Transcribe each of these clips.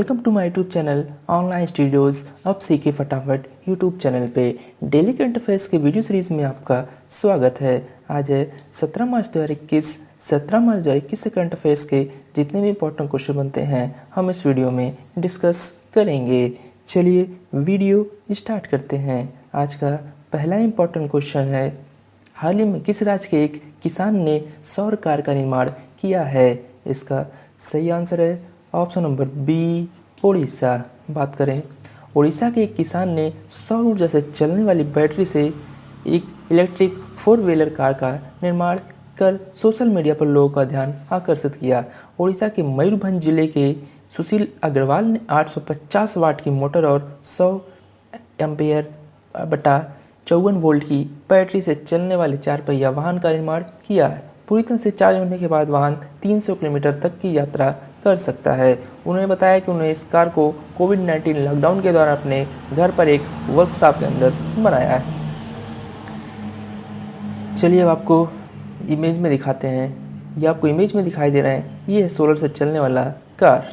Welcome to my YouTube channel online studios. अब सीखे फटाफट यूट्यूब चैनल पे डेली करंट अफेयर्स के वीडियो सीरीज़ में आपका स्वागत है। आज है 17 मार्च 2021। 17 मार्च 2021 से करंट अफेयर्स के जितने भी इंपॉर्टेंट क्वेश्चन बनते हैं हम इस वीडियो में डिस्कस करेंगे। चलिए वीडियो स्टार्ट करते हैं। आज का पहला इंपॉर्टेंट क्वेश्चन है, हाल ही में किस राज्य के एक किसान ने सौर कार का निर्माण किया है? इसका सही आंसर है ऑप्शन नंबर बी, उड़ीसा। बात करें, उड़ीसा के एक किसान ने सौर ऊर्जा से चलने वाली बैटरी से एक इलेक्ट्रिक 4 व्हीलर कार का निर्माण कर सोशल मीडिया पर लोगों का ध्यान आकर्षित किया। उड़ीसा के मयूरभंज जिले के सुशील अग्रवाल ने 850 वाट की मोटर और 100 एम्पियर बटा 54 वोल्ट की बैटरी से चलने वाले 4 पहिया वाहन का निर्माण किया है। पूरी तरह से चार्ज होने के बाद वाहन 300 किलोमीटर तक की यात्रा कर सकता है। उन्होंने बताया कि उन्होंने इस कार को कोविड-19 लॉकडाउन के दौरान अपने घर पर एक वर्कशॉप के अंदर बनाया है। चलिए अब आपको इमेज में दिखाते हैं। ये आपको इमेज में दिखाई दे रहा है, ये है सोलर से चलने वाला कार।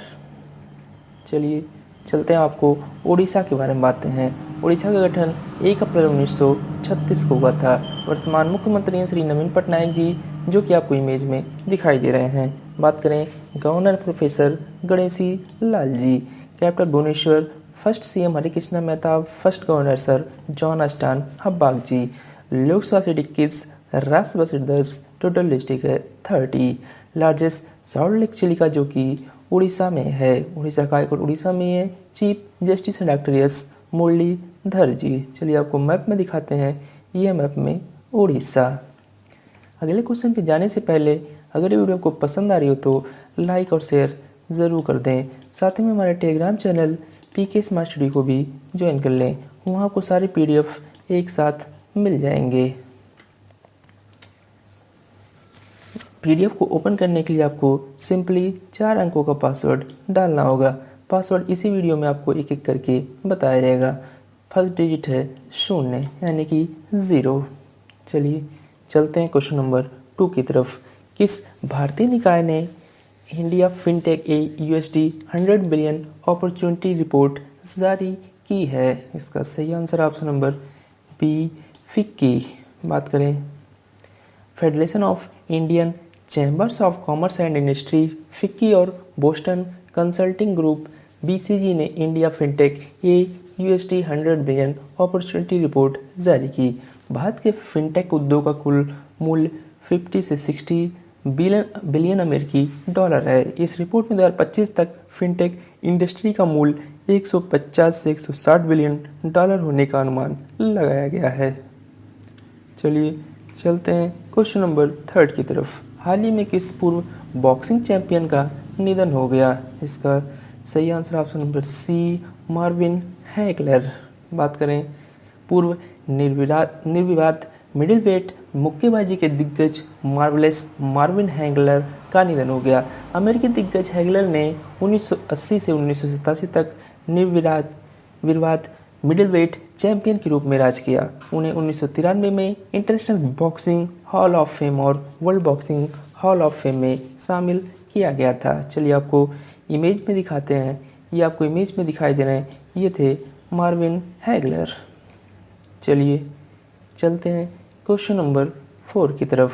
चलिए चलते हैं, आपको उड़ीसा के बारे में बातें हैं। उड़ीसा का गठन 1 अप्रैल 1936 को हुआ था। वर्तमान मुख्यमंत्री हैं श्री नवीन पटनायक जी, जो कि आपको इमेज में दिखाई दे रहे हैं। बात करें, governor professor Ganeshi Lal ji. Capital Bhubaneswar. First CM Harekrushna Mehta. First governor sir John Austen Hubback ji. Lok Sabha seat 21, Rajya Sabha seat 10, total district है 30। लार्जेस्ट सॉल्ट लेक चिलिका जो कि उड़ीसा में है। उड़ीसा का हाईकोर्ट उड़ीसा में है। Chief justice doctor S Muralidhar ji. चलिए आपको मैप में दिखाते हैं, ये मैप में उड़ीसा। अगले क्वेश्चन पे जाने से पहले अगर ये वीडियो आपको पसंद आ रही हो तो लाइक और शेयर ज़रूर कर दें। साथ ही में हमारे Telegram channel PK smart study को भी ज्वाइन कर लें, वहाँ आपको सारे पीडीएफ एक साथ मिल जाएंगे। पीडीएफ को ओपन करने के लिए आपको सिंपली 4 अंकों का पासवर्ड डालना होगा। पासवर्ड इसी वीडियो में आपको एक एक करके बताया जाएगा। फर्स्ट डिजिट है 0 यानी कि 0। चलिए चलते हैं क्वेश्चन नंबर 2 की तरफ। किस भारतीय निकाय ने India fintech a USD 100 billion opportunity report जारी की है? इसका सही answer option number B, FICCI. बात करें, federation of Indian chambers of commerce and industry FICCI और बोस्टन कंसल्टिंग ग्रुप BCG ने India fintech a USD 100 billion opportunity report जारी की। भारत के फिनटेक उद्योग का कुल मूल्य 50 से 60 बिलियन अमेरिकी डॉलर है। इस रिपोर्ट में 2025 तक फिनटेक इंडस्ट्री का मूल्य 150 से 160 बिलियन डॉलर होने का अनुमान लगाया गया है। चलिए चलते हैं क्वेश्चन नंबर 3 की तरफ। हाल ही में किस पूर्व बॉक्सिंग चैंपियन का निधन हो गया? इसका सही answer option number C, Marvin Hagler. बात करें, पूर्व निर्विवाद मिडिलवेट मुक्केबाजी के दिग्गज मार्विन हैगलर का निधन हो गया। अमेरिकी दिग्गज हैगलर ने 1980 से 1987 तक निर्विवाद मिडिलवेट चैंपियन के रूप में राज किया। उन्हें 1993 में international boxing hall of fame और world boxing hall of fame में शामिल किया गया था। चलिए आपको इमेज में दिखाते हैं, ये आपको इमेज में दिखाई दे रहे हैं, ये थे मार्विन हैगलर। चलिए चलते हैं क्वेश्चन नंबर 4 की तरफ।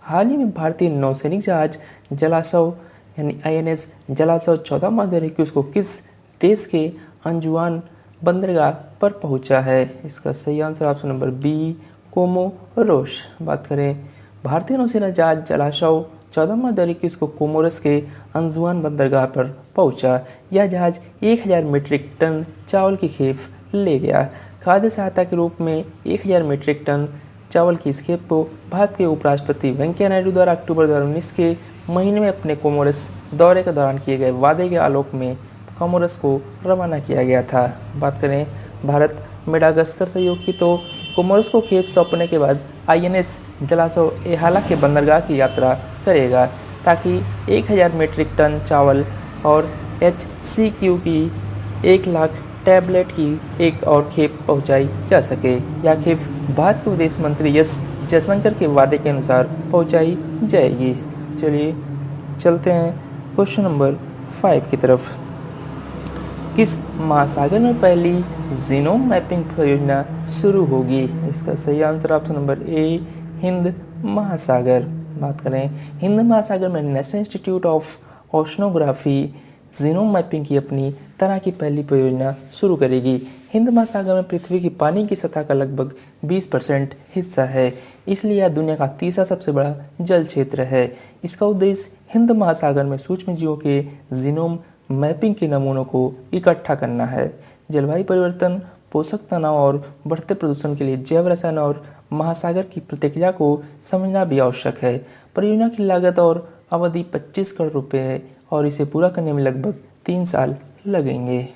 हाल ही में भारतीय नौसैनिक जहाज जलाश्व यानी INS जलाश्व 14 मार्च 2021 को किस देश के अंजुआन बंदरगाह पर पहुंचा है? इसका सही answer option number B, Comoros. बात करें, भारतीय नौसेना जहाज जलाश्व 14 मार्च 2021 को कोमोरोस के अंजुआन बंदरगाह पर पहुंचा। यह जहाज 1000 मीट्रिक टन चावल की खेप ले गया। खाद्य सहायता के रूप में 1000 मीट्रिक टन चावल की इस खेप को भारत के उपराष्ट्रपति वेंकैया नायडू द्वारा अक्टूबर 2019 के महीने में अपने कोमोरोस दौरे के दौरान किए गए वादे के आलोक में कोमोरोस को रवाना किया गया था। बात करें भारत मेडागास्कर सहयोग की, तो कोमोरोस को खेप सौंपने के बाद INS जलाश्व एहाला के बंदरगाह की यात्रा करेगा, ताकि 1000 मीट्रिक टन चावल और HCQ की 1 लाख टैबलेट की एक और खेप पहुंचाई जा सके। यह खेप भारत के विदेश मंत्री एस जयशंकर के वादे के अनुसार पहुंचाई जाएगी। चलिए चलते हैं क्वेश्चन नंबर 5 की तरफ। किस महासागर में पहली जीनोम मैपिंग परियोजना शुरू होगी? इसका सही answer option number A, Hind महासागर। बात करें हिंद महासागर में national institute of oceanography genome mapping की अपनी तरह की पहली परियोजना शुरू करेगी। हिंद महासागर में पृथ्वी की पानी की सतह का लगभग 20% हिस्सा है, इसलिए यह दुनिया का तीसरा सबसे बड़ा जल क्षेत्र है। इसका उद्देश्य हिंद महासागर में सूक्ष्म जीवों के जीनोम मैपिंग के नमूनों को इकट्ठा करना है। जलवायु परिवर्तन, पोषक तनाव और बढ़ते प्रदूषण के लिए जैव रसायन और महासागर की प्रतिक्रिया को समझना भी आवश्यक है। परियोजना की लागत और अवधि 25 करोड़ रुपए है और इसे पूरा करने में लगभग 3 साल लगेंगे।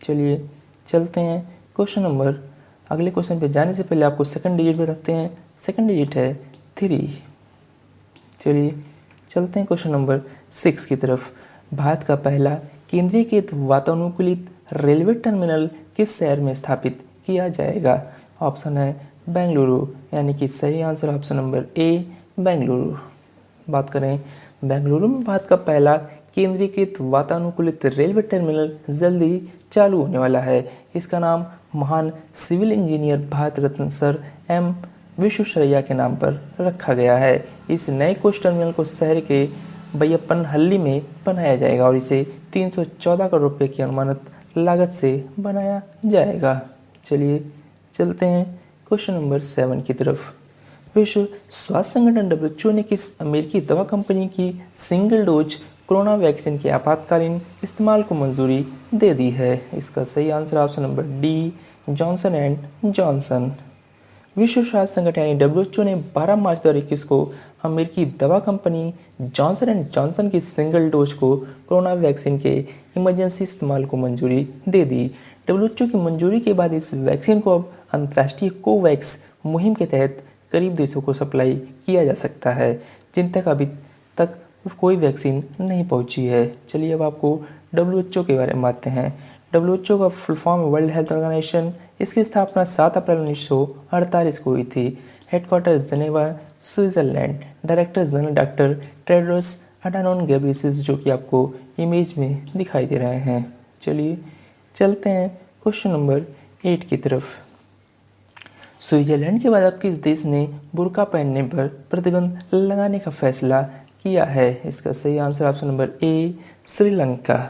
चलिए चलते हैं क्वेश्चन नंबर, अगले क्वेश्चन पे जाने से पहले आपको सेकंड डिजिट बताते हैं। सेकंड डिजिट है 3। चलिए चलते हैं क्वेश्चन नंबर 6 की तरफ। भारत का पहला केंद्रीकृत वातानुकूलित रेलवे टर्मिनल किस शहर में स्थापित किया जाएगा? ऑप्शन है बेंगलुरु, यानी कि सही answer option number A, Bengaluru. बात करें बेंगलुरु में भारत का पहला केंद्रीकृत वातानुकूलित रेलवे टर्मिनल जल्दी चालू होने वाला है। इसका नाम महान civil engineer Bharat Ratna sir M Visvesvaraya के नाम पर रखा गया है। इस नए कोच टर्मिनल को शहर के बैयप्पनहल्ली में बनाया जाएगा और इसे 314 करोड़ रुपए की अनुमानित लागत से बनाया जाएगा। चलिए चलते हैं क्वेश्चन नंबर 7 की तरफ। विश्व स्वास्थ्य संगठन WHO ने किस अमेरिकी दवा कंपनी की सिंगल डोज कोरोना वैक्सीन के आपातकालीन इस्तेमाल को मंजूरी दे दी है? इसका सही answer option number D, Johnson and Johnson. विश्व स्वास्थ्य संगठन यानी WHO ने 12 मार्च 2021 को अमेरिकी दवा कंपनी जॉनसन एंड जॉनसन की सिंगल डोज को कोरोना वैक्सीन के इमरजेंसी इस्तेमाल को मंजूरी दे दी। WHO की मंजूरी के बाद इस वैक्सीन को अब अंतर्राष्ट्रीय कोवैक्स मुहिम के तहत करीब देशों को सप्लाई किया जा सकता है जिन तक अभी तक कोई वैक्सीन नहीं पहुंची है। चलिए अब आपको WHO के बारे में बातें हैं। WHO का full form world health organisation. इसकी स्थापना 7 अप्रैल 1948 को हुई थी। Headquarter Geneva, Switzerland. Director general doctor Tedros Adhanom Ghebreyesus, जो कि आपको इमेज में दिखाई दे रहे हैं। चलिए चलते हैं क्वेश्चन नंबर 8 की तरफ। स्विट्जरलैंड के बाद अब किस देश ने बुर्का पहनने पर प्रतिबंध लगाने का फैसला किया है? इसका सही answer option number A, Sri Lanka.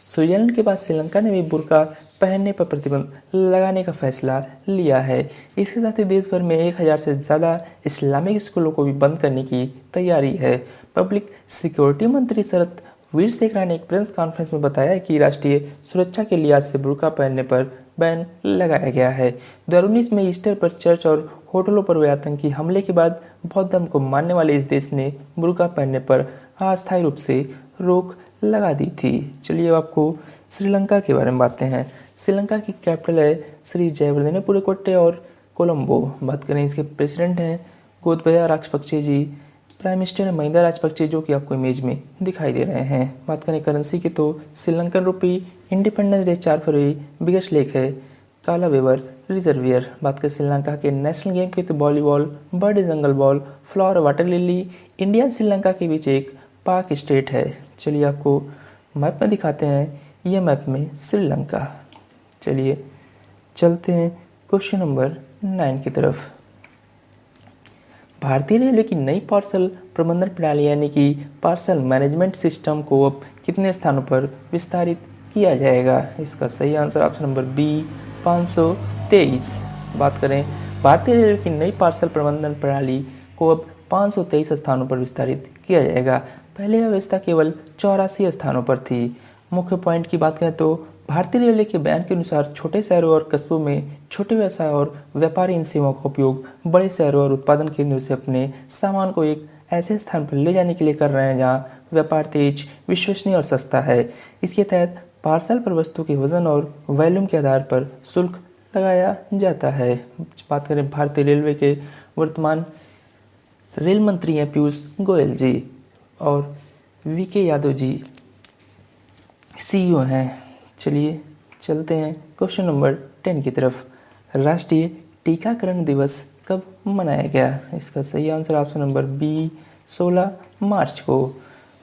Switzerland के बाद श्रीलंका ने भी बुर्का पहनने पर प्रतिबंध लगाने का फैसला लिया है। इसके साथ ही देश भर में 1000 से ज़्यादा इस्लामिक स्कूलों को भी बंद करने की तैयारी है। पब्लिक सिक्योरिटी मंत्री शरद वीरशेखर ने एक प्रेस कॉन्फ्रेंस में बताया कि राष्ट्रीय सुरक्षा के लिहाज से बुर्का पहनने पर बैन लगाया गया है। 2019 में ईस्टर पर चर्च और होटलों पर हुए आतंकी हमले के बाद बौद्ध धर्म को मानने वाले इस देश ने बुर्का पहनने पर अस्थायी रूप से रोक लगा दी थी। चलिए अब आपको श्रीलंका के बारे में बातें हैं। श्रीलंका की कैपिटल है श्री जयवर्धनेपुरकोट्टे और कोलंबो। बात करें इसके प्रेसिडेंट हैं गोतबाया राजपक्षे जी। प्राइम मिनिस्टर है महिंदा राजपक्षे, जो कि आपको इमेज में दिखाई दे रहे हैं। बात करें करेंसी की तो श्रीलंकन रुपी। इंडिपेंडेंस डे 4 फरवरी। बिगेस्ट लेक है काला वेबर रिजर्वियर। बात करें श्रीलंका के नेशनल गेम की तो volleyball, bird jungle fowl, flower water lily. India और श्रीलंका के बीच एक पाक स्टेट है। चलिए आपको मैप में दिखाते हैं, यह मैप में श्रीलंका। चलिए चलते हैं क्वेश्चन नंबर 9 की तरफ। भारतीय रेलवे की नई पार्सल प्रबंधन प्रणाली यानी कि पार्सल मैनेजमेंट सिस्टम को अब कितने स्थानों पर विस्तारित किया जाएगा? इसका सही आंसर ऑप्शन नंबर बी, 523। बात करें भारतीय रेलवे की नई पार्सल प्रबंधन प्रणाली को अब 523 स्थानों पर विस्तारित किया जाएगा। पहले यह व्यवस्था केवल 84 स्थानों पर थी। मुख्य पॉइंट की बात करें तो भारतीय रेलवे के बयान के अनुसार छोटे शहरों और कस्बों में छोटे व्यवसाय और व्यापारी इन सेवाओं का उपयोग बड़े शहरों और उत्पादन केंद्रों से अपने सामान को एक ऐसे स्थान पर ले जाने के लिए कर रहे हैं जहां व्यापार तेज, विश्वसनीय और सस्ता है। इसके तहत पार्सल पर वस्तु के वजन और वॉल्यूम के आधार पर शुल्क लगाया जाता है। बात करें भारतीय रेलवे के वर्तमान रेल मंत्री हैं पीयूष गोयल जी और वीके यादव जी CEO हैं। चलिए चलते हैं क्वेश्चन नंबर 10 की तरफ। राष्ट्रीय टीकाकरण दिवस कब मनाया गया? इसका सही आंसर ऑप्शन नंबर बी, 16 मार्च को।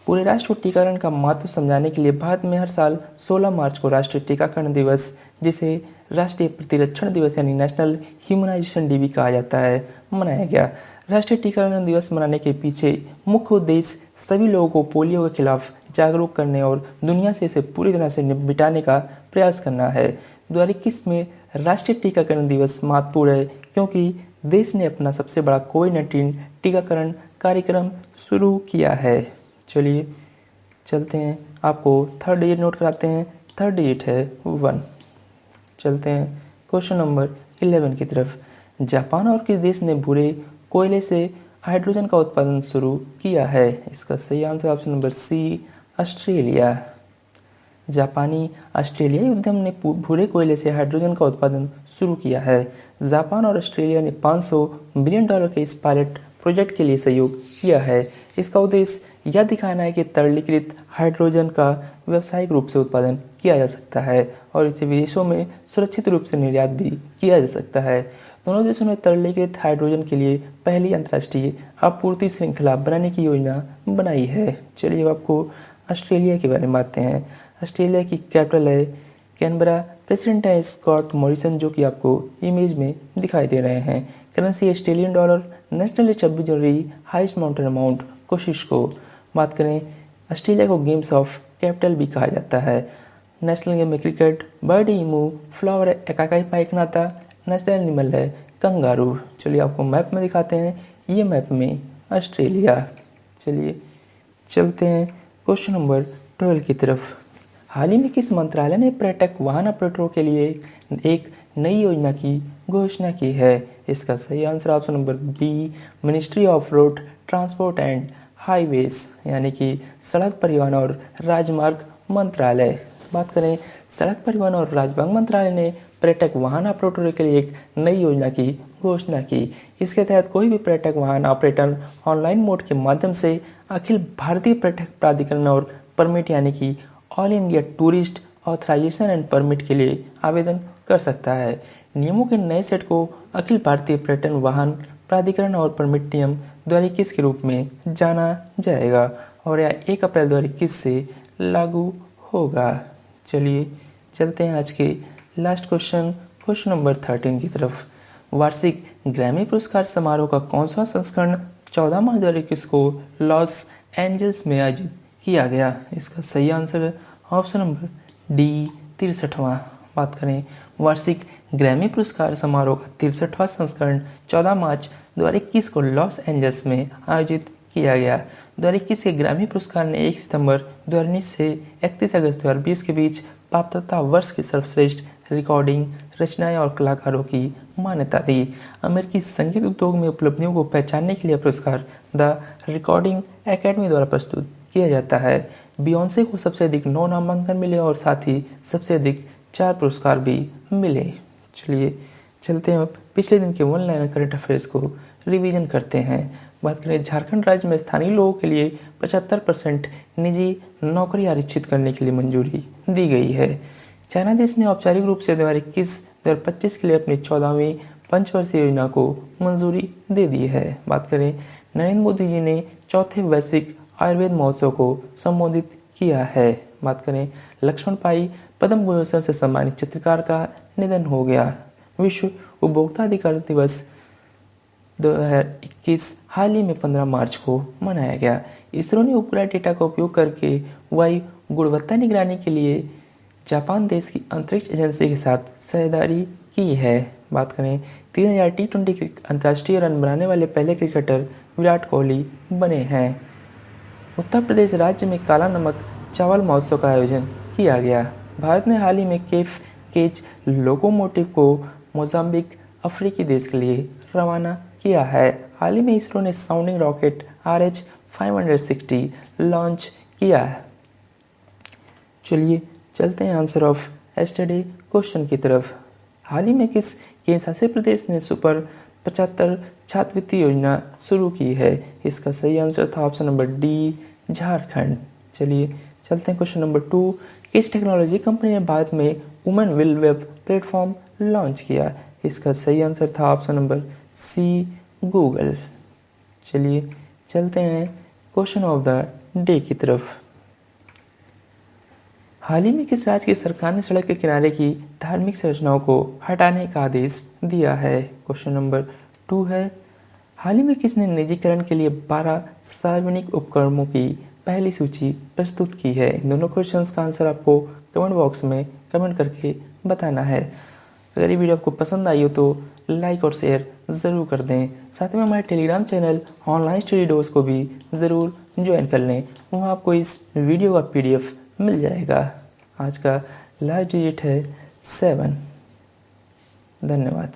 पूरे राष्ट्र को टीकाकरण का महत्व समझाने के लिए भारत में हर साल 16 मार्च को राष्ट्रीय टीकाकरण दिवस, जिसे राष्ट्रीय प्रतिरक्षण दिवस यानी नेशनल ह्यूमनाइजेशन डे भी कहा जाता है, मनाया गया। राष्ट्रीय टीकाकरण दिवस मनाने के पीछे मुख्य उद्देश्य सभी लोगों को पोलियो के खिलाफ जागरूक करने और दुनिया से इसे पूरी तरह से मिटाने का प्रयास करना है। 2021 में राष्ट्रीय टीकाकरण दिवस महत्वपूर्ण है क्योंकि देश ने अपना सबसे बड़ा कोविड-19 टीकाकरण कार्यक्रम शुरू किया है। चलिए चलते हैं, आपको थर्ड डिजिट नोट कराते हैं। थर्ड डिजिट है 1। चलते हैं क्वेश्चन नंबर 11 की तरफ। जापान और किस देश ने भूरे कोयले से हाइड्रोजन का उत्पादन शुरू किया है? इसका सही answer option number C, Australia. जापानी ऑस्ट्रेलियाई उद्यम ने भूरे कोयले से हाइड्रोजन का उत्पादन शुरू किया है। जापान और ऑस्ट्रेलिया ने $500 बिलियन के इस पायलट प्रोजेक्ट के लिए सहयोग किया है। इसका उद्देश्य यह दिखाना है कि तरलीकृत हाइड्रोजन का व्यावसायिक रूप से उत्पादन किया जा सकता है और इसे विदेशों में सुरक्षित रूप से निर्यात भी किया जा सकता है। दोनों देशों ने तरलीकृत हाइड्रोजन के लिए पहली अंतर्राष्ट्रीय आपूर्ति श्रृंखला बनाने की योजना बनाई है। चलिए अब आपको ऑस्ट्रेलिया के बारे में बातें हैं। ऑस्ट्रेलिया की कैपिटल है कैनबरा। प्रेसिडेंट है स्कॉट मॉरिसन, जो कि आपको इमेज में दिखाई दे रहे हैं। Currency Australian dollar. नेशनल 26 जनवरी हाईएस्ट माउंटेन अमाउंट कोशिश को बात करें। ऑस्ट्रेलिया को गेम्स ऑफ कैपिटल भी कहा जाता है। नेशनल गेम है क्रिकेट। बर्ड ईमू। फ्लावर है एकाकाई पाइकनाता। नेशनल एनिमल है कंगारू। चलिए आपको मैप में दिखाते हैं, ये मैप में ऑस्ट्रेलिया। चलिए चलते हैं क्वेश्चन नंबर 12 की तरफ। हाल ही में किस मंत्रालय ने पर्यटक वाहन ऑपरेटरों के लिए एक नई योजना की घोषणा की है? इसका सही answer option number B, ministry of road transport and highways यानी कि सड़क परिवहन और राजमार्ग मंत्रालय। बात करें, सड़क परिवहन और राजमार्ग मंत्रालय ने पर्यटक वाहन ऑपरेटरों के लिए एक नई योजना की घोषणा की। इसके तहत कोई भी पर्यटक वाहन ऑपरेटर ऑनलाइन मोड के माध्यम से अखिल भारतीय पर्यटक प्राधिकरण और परमिट यानी कि all India tourist authorization and permit के लिए आवेदन कर सकता है। नियमों के नए सेट को अखिल भारतीय पर्यटन वाहन प्राधिकरण और परमिट नियम 2021 के रूप में जाना जाएगा और यह 1 अप्रैल 2021 से लागू होगा। चलिए चलते हैं आज के लास्ट क्वेश्चन नंबर 13 की तरफ। वार्षिक ग्रैमी पुरस्कार समारोह का कौन-सा संस्करण 14 मार्च 2021 को लॉस एंजल्स में आयोजित किया गया? इसका सही आंसर ऑप्शन नंबर डी, 63वां। बात करें, वार्षिक ग्रैमी पुरस्कार समारोह का 63वां संस्करण 14 मार्च 2021 को लॉस एंजल्स में आयोजित किया गया। 2021 के ग्रैमी पुरस्कार ने 1 सितंबर 2019 से 31 अगस्त 2020 के बीच पात्रता वर्ष की सर्वश्रेष्ठ रिकॉर्डिंग रचनाएं और कलाकारों की मान्यता दी। अमेरिकी संगीत उद्योग में उपलब्धियों को पहचानने के लिए पुरस्कार द रिकॉर्डिंग एकेडमी द्वारा प्रस्तुत किया जाता है। बियोंसे को सबसे अधिक 9 नामांकन मिले और साथ ही सबसे अधिक 4 पुरस्कार भी मिले। चलिए चलते हैं अब पिछले दिन के वन लाइनर करंट अफेयर्स को रिवीजन करते हैं। बात करें, झारखंड राज्य में स्थानीय लोगों के लिए 75% निजी नौकरी आरक्षित करने के लिए मंजूरी दी गई है। चाइना देश ने औपचारिक रूप से 2021-2025 के लिए अपनी 14वीं पंचवर्षीय योजना को मंजूरी दे दी है। बात करें, नरेंद्र मोदी जी ने चौथे वैश्विक आयुर्वेद महोत्सव को संबोधित किया है। बात करें, लक्ष्मण पाई पद्म भूषण से सम्मानित चित्रकार का निधन हो गया। विश्व उपभोक्ता अधिकार दिवस 2021 हाल ही में 15 मार्च को मनाया गया। इसरो ने उपग्रह डेटा का उपयोग करके वायु गुणवत्ता निगरानी के लिए जापान देश की अंतरिक्ष एजेंसी के साथ साझेदारी की है। बात करें, 3000 T20 अंतर्राष्ट्रीय रन बनाने वाले पहले क्रिकेटर विराट कोहली बने हैं। उत्तर प्रदेश राज्य में काला नमक चावल महोत्सव का आयोजन किया गया। भारत ने हाल ही में केफ केज लोकोमोटिव को मोजाम्बिक अफ्रीकी देश के लिए रवाना किया है। हाल ही में इसरो ने साउंडिंग रॉकेट RH-560 लॉन्च किया है। चलिए चलते हैं आंसर ऑफ एस्टरडे क्वेश्चन की तरफ। हाल ही में किस केंद्र शासित प्रदेश ने सुपर 75 छात्रवृत्ति योजना शुरू की है? इसका सही आंसर था ऑप्शन नंबर डी, झारखंड। चलिए चलते हैं क्वेश्चन नंबर 2। किस टेक्नोलॉजी कंपनी ने भारत में women will web platform launch किया? इसका सही आंसर था ऑप्शन नंबर सी, गूगल। चलिए चलते हैं क्वेश्चन ऑफ द डे की तरफ। हाल ही में किस राज्य की सरकार ने सड़क के किनारे की धार्मिक संरचनाओं को हटाने का आदेश दिया है? क्वेश्चन नंबर 2 है, हाल ही में किसने निजीकरण के लिए 12 सार्वजनिक उपक्रमों की पहली सूची प्रस्तुत की है? दोनों क्वेश्चंस का आंसर आपको कमेंट बॉक्स में कमेंट करके बताना है। अगर ये वीडियो आपको पसंद आई हो तो लाइक और शेयर ज़रूर कर दें। साथ में हमारे Telegram channel online study dose को भी ज़रूर ज्वाइन कर लें, वहाँ आपको इस वीडियो का PDF मिल जाएगा। आज का लास्ट डिजिट है 7। धन्यवाद।